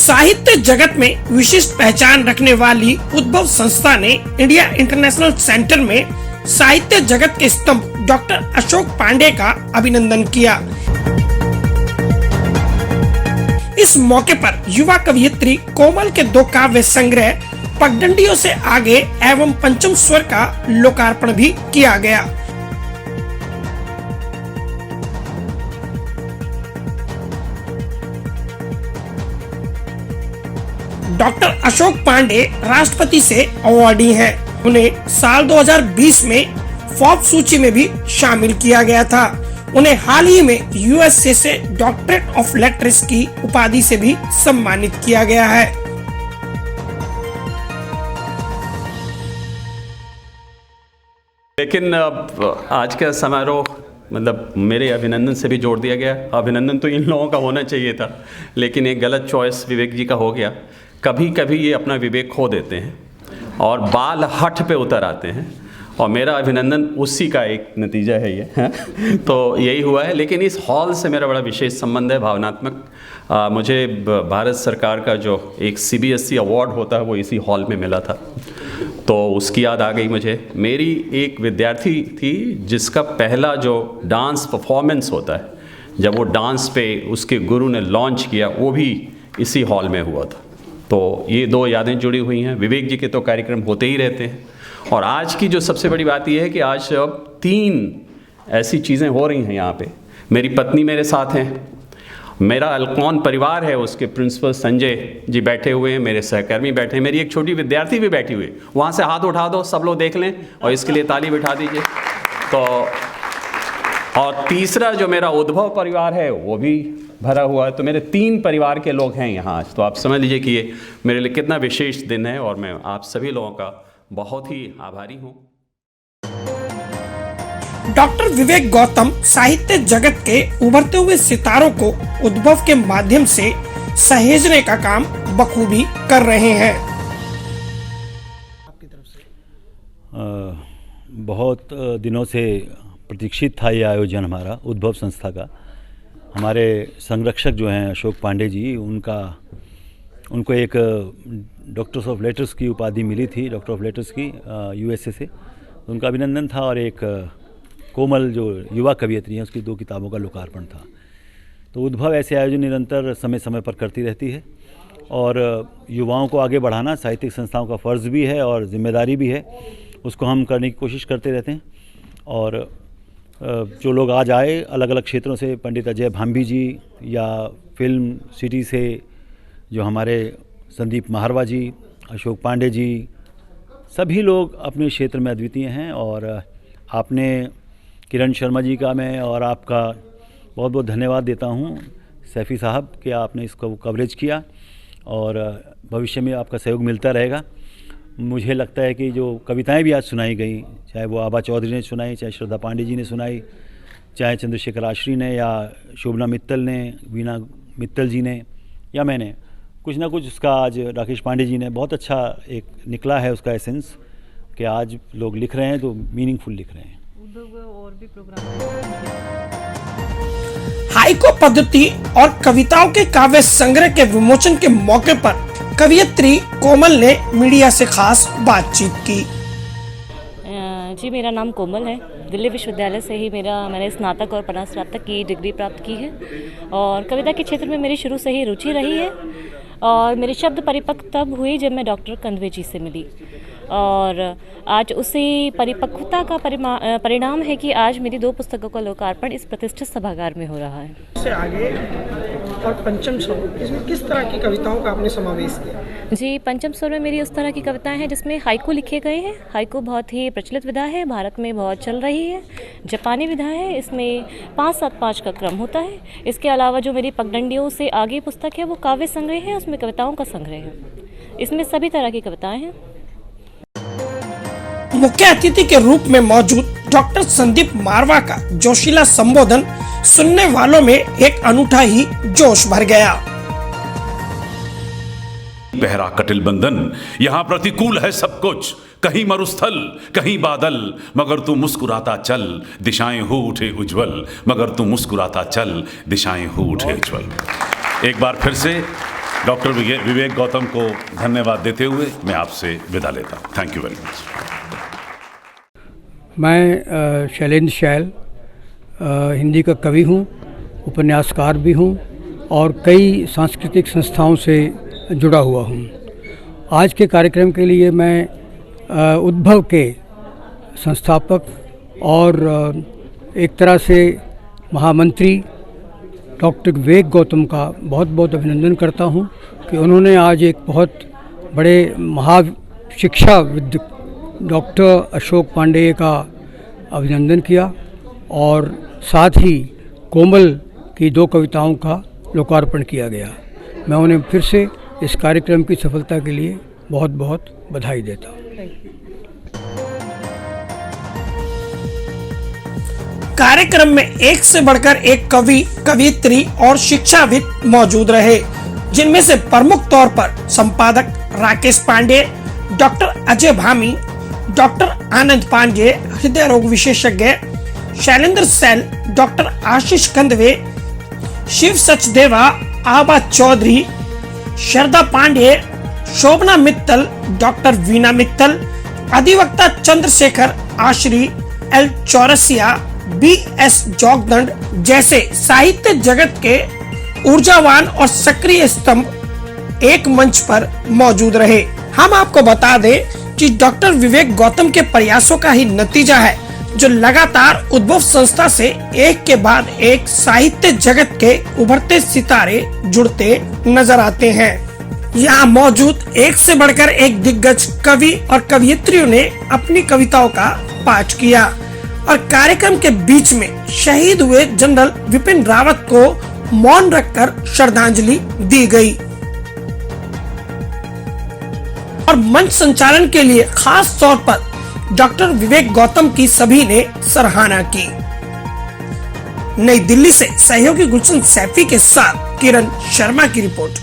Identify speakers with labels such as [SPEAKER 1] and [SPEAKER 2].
[SPEAKER 1] साहित्य जगत में विशिष्ट पहचान रखने वाली उद्भव संस्था ने इंडिया इंटरनेशनल सेंटर में साहित्य जगत के स्तंभ डॉक्टर अशोक पांडे का अभिनंदन किया। इस मौके पर युवा कवयित्री कोमल के 2 काव्य संग्रह पगडंडियों से आगे एवं पंचम स्वर का लोकार्पण भी किया गया। डॉक्टर अशोक पांडे राष्ट्रपति से अवार्डी हैं। उन्हें साल 2020 में फोर्ब्स सूची में भी शामिल किया गया था। उन्हें हाल ही में यूएसए से डॉक्टरेट ऑफ लेटर्स की उपाधि से भी सम्मानित किया गया है।
[SPEAKER 2] लेकिन आज का समारोह मतलब मेरे अभिनंदन से भी जोड़ दिया गया। अभिनंदन तो इन लोगों का होना चाहिए था, लेकिन एक गलत चॉइस विवेक जी का हो गया। कभी कभी ये अपना विवेक खो देते हैं और बाल हठ पे उतर आते हैं, और मेरा अभिनंदन उसी का एक नतीजा है ये तो यही हुआ है। लेकिन इस हॉल से मेरा बड़ा विशेष संबंध है, भावनात्मक। मुझे भारत सरकार का जो एक CBSE अवार्ड होता है वो इसी हॉल में मिला था, तो उसकी याद आ गई मुझे। मेरी एक विद्यार्थी थी जिसका पहला जो डांस परफॉर्मेंस होता है, जब वो डांस पे उसके गुरु ने लॉन्च किया, वो भी इसी हॉल में हुआ था। तो ये 2 यादें जुड़ी हुई हैं। विवेक जी के तो कार्यक्रम होते ही रहते हैं, और आज की जो सबसे बड़ी बात यह है कि आज अब 3 ऐसी चीज़ें हो रही हैं यहाँ पे। मेरी पत्नी मेरे साथ हैं, मेरा अल्कॉन परिवार है, उसके प्रिंसिपल संजय जी बैठे हुए हैं, मेरे सहकर्मी बैठे हैं, मेरी एक छोटी विद्यार्थी भी बैठी हुई है। वहाँ से हाथ उठा दो, सब लोग देख लें, और इसके लिए ताली बिठा दीजिए। तो और तीसरा जो मेरा उद्भव परिवार है वो भी भरा हुआ है। तो मेरे 3 परिवार के लोग हैं यहाँ आज। तो आप समझ लीजिए कि ये मेरे लिए कितना विशेष दिन है, और मैं आप सभी लोगों का बहुत ही आभारी हूँ।
[SPEAKER 1] डॉक्टर विवेक गौतम साहित्य जगत के उभरते हुए सितारों को उद्भव के माध्यम से सहेजने का काम बखूबी कर रहे हैं। आपकी तरफ से
[SPEAKER 3] बहुत दिनों से प्रतीक्षित था ये आयोजन हमारा उद्भव संस्था का। हमारे संरक्षक जो हैं अशोक पांडे जी, उनको एक डॉक्टर्स ऑफ लेटर्स की उपाधि मिली थी, डॉक्टर ऑफ लेटर्स की यूएसए से। उनका अभिनंदन था, और एक कोमल जो युवा कवयित्री हैं उसकी 2 किताबों का लोकार्पण था। तो उद्भव ऐसे आयोजन निरंतर समय समय पर करती रहती है, और युवाओं को आगे बढ़ाना साहित्यिक संस्थाओं का फ़र्ज़ भी है और जिम्मेदारी भी है। उसको हम करने की कोशिश करते रहते हैं। और जो लोग आज आए अलग अलग क्षेत्रों से, पंडित अजय भांबी जी, या फिल्म सिटी से जो हमारे संदीप महारवा जी, अशोक पांडे जी, सभी लोग अपने क्षेत्र में अद्वितीय हैं। और आपने किरण शर्मा जी का मैं और आपका बहुत बहुत धन्यवाद देता हूं, सैफ़ी साहब, कि आपने इसको कवरेज किया, और भविष्य में आपका सहयोग मिलता रहेगा। मुझे लगता है कि जो कविताएं भी आज सुनाई गई, चाहे वो आभा चौधरी ने सुनाई, चाहे श्रद्धा पांडे जी ने सुनाई, चाहे चंद्रशेखर आश्री ने, या शोभना मित्तल ने, वीणा मित्तल जी ने, या मैंने, कुछ ना कुछ उसका आज राकेश पांडे जी ने बहुत अच्छा एक निकला है उसका एसेंस, कि आज लोग लिख रहे हैं तो मीनिंगफुल लिख रहे हैं।
[SPEAKER 4] और भी प्रोग्राम
[SPEAKER 1] हाइको पद्धति और कविताओं के काव्य संग्रह के विमोचन के मौके पर कवयित्री कोमल ने मीडिया से खास बातचीत की।
[SPEAKER 4] जी, मेरा नाम कोमल है। दिल्ली विश्वविद्यालय से ही मैंने स्नातक और परास्नातक की डिग्री प्राप्त की है, और कविता के क्षेत्र में मेरी शुरू से ही रुचि रही है। और मेरी शब्द परिपक्व तब हुई जब मैं डॉक्टर कंदवे जी से मिली, और आज उसी परिपक्वता का परिणाम है कि आज मेरी 2 पुस्तकों का लोकार्पण इस प्रतिष्ठित सभागार में हो रहा है।
[SPEAKER 1] से आगे और पंचम स्वर, इसमें किस तरह की कविताओं का आपने समावेश किया?
[SPEAKER 4] जी, पंचम स्वर में मेरी उस तरह की कविताएं हैं जिसमें हाइकू लिखे गए हैं। हाइकू बहुत ही प्रचलित विधा है, भारत में बहुत चल रही है, जापानी विधा है। इसमें 5-7-5 का क्रम होता है। इसके अलावा जो मेरी पगडंडियों से आगे पुस्तक है वो काव्य संग्रह है, उसमें कविताओं का संग्रह है। इसमें सभी तरह की कविताएं हैं।
[SPEAKER 1] मुख्य अतिथि के रूप में मौजूद डॉक्टर संदीप मारवा का जोशीला संबोधन सुनने वालों में एक अनूठा ही जोश भर गया।
[SPEAKER 5] पहरा कटिल बंधन, यहाँ प्रतिकूल है सब कुछ, कहीं मरुस्थल कहीं बादल, मगर तू मुस्कुराता चल, दिशाएं हो उठे उज्जवल, मगर तू मुस्कुराता चल, दिशाएं हो उठे उज्जवल। एक बार फिर से डॉक्टर विवेक गौतम को धन्यवाद देते हुए मैं आपसे विदा लेता हूँ। Thank you very much.
[SPEAKER 6] मैं शैलेंद्र शैल हिंदी का कवि हूँ, उपन्यासकार भी हूँ और कई सांस्कृतिक संस्थाओं से जुड़ा हुआ हूँ। आज के कार्यक्रम के लिए मैं उद्भव के संस्थापक और एक तरह से महामंत्री डॉक्टर विवेक गौतम का बहुत बहुत अभिनंदन करता हूँ कि उन्होंने आज एक बहुत बड़े महाशिक्षाविद डॉक्टर अशोक पांडेय का अभिनंदन किया और साथ ही कोमल की 2 कविताओं का लोकार्पण किया गया। मैं उन्हें फिर से इस कार्यक्रम की सफलता के लिए बहुत बहुत बधाई देता हूँ।
[SPEAKER 1] कार्यक्रम में एक से बढ़कर एक कवि, कवियत्री और शिक्षाविद मौजूद रहे, जिनमें से प्रमुख तौर पर संपादक राकेश पांडे, डॉक्टर अजय भामी, डॉक्टर आनंद पांडे हृदय रोग विशेषज्ञ, शैलेंद्र सैल, डॉक्टर आशीष कंदवे, शिव सचदेवा, आबा चौधरी, शरदा पांडे, शोभना मित्तल, डॉक्टर वीना मित्तल, अधिवक्ता चंद्रशेखर आश्री, एल चौरसिया, बी.एस. जोगदंड जैसे साहित्य जगत के ऊर्जावान और सक्रिय स्तंभ एक मंच पर मौजूद रहे। हम आपको बता दें कि डॉक्टर विवेक गौतम के प्रयासों का ही नतीजा है जो लगातार उद्भव संस्था से एक के बाद एक साहित्य जगत के उभरते सितारे जुड़ते नजर आते हैं। यहाँ मौजूद एक से बढ़कर एक दिग्गज कवि और कवियत्रियों ने अपनी कविताओं का पाठ किया और कार्यक्रम के बीच में शहीद हुए जनरल विपिन रावत को मौन रखकर श्रद्धांजलि दी गई और मंच संचालन के लिए खास तौर पर डॉक्टर विवेक गौतम की सभी ने सराहना की। नई दिल्ली से सहयोगी गुलशन सैफी के साथ किरण शर्मा की रिपोर्ट।